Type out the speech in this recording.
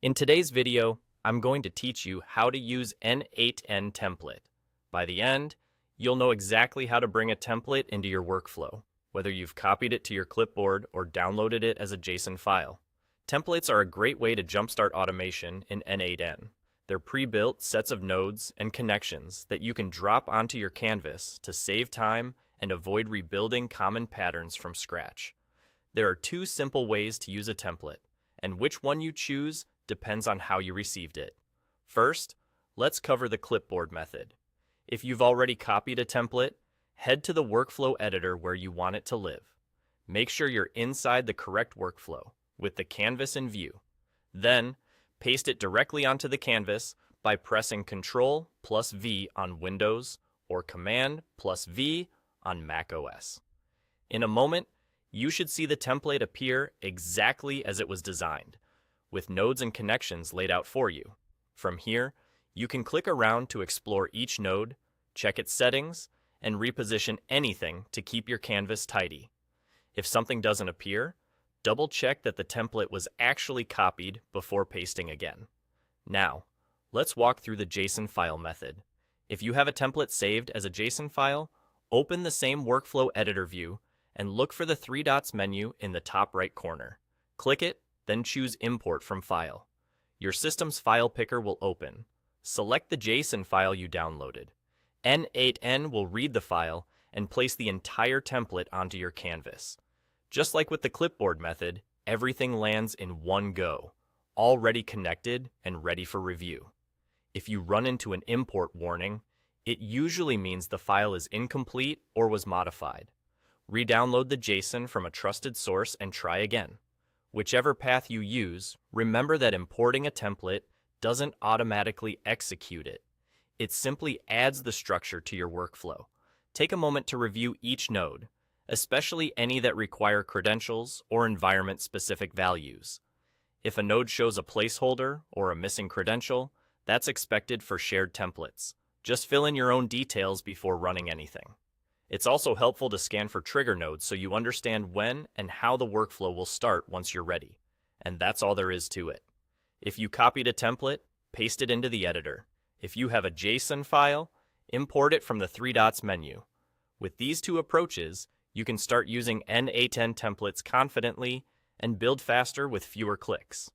In today's video, I'm going to teach you how to use n8n template. By the end, you'll know exactly how to bring a template into your workflow, whether you've copied it to your clipboard or downloaded it as a JSON file. Templates are a great way to jumpstart automation in n8n. They're pre-built sets of nodes and connections that you can drop onto your canvas to save time and avoid rebuilding common patterns from scratch. There are two simple ways to use a template, and which one you choose depends on how you received it. First, let's cover the clipboard method. If you've already copied a template, head to the workflow editor where you want it to live. Make sure you're inside the correct workflow, with the canvas in view. Then, paste it directly onto the canvas by pressing Ctrl+V on Windows or Command+V on Mac OS. In a moment, you should see the template appear exactly as it was designed, with nodes and connections laid out for you. From here, you can click around to explore each node, check its settings, and reposition anything to keep your canvas tidy. If something doesn't appear, double-check that the template was actually copied before pasting again. Now, let's walk through the JSON file method. If you have a template saved as a JSON file, open the same workflow editor view and look for the three dots menu in the top right corner. Click it, then choose Import from File. Your system's file picker will open. Select the JSON file you downloaded. n8n will read the file and place the entire template onto your canvas. Just like with the clipboard method, everything lands in one go, already connected and ready for review. If you run into an import warning, it usually means the file is incomplete or was modified. Re-download the JSON from a trusted source and try again. Whichever path you use, remember that importing a template doesn't automatically execute it. It simply adds the structure to your workflow. Take a moment to review each node, especially any that require credentials or environment-specific values. If a node shows a placeholder or a missing credential, that's expected for shared templates. Just fill in your own details before running anything. It's also helpful to scan for trigger nodes so you understand when and how the workflow will start once you're ready. And that's all there is to it. If you copied a template, paste it into the editor. If you have a JSON file, import it from the three dots menu. With these two approaches, you can start using n8n templates confidently and build faster with fewer clicks.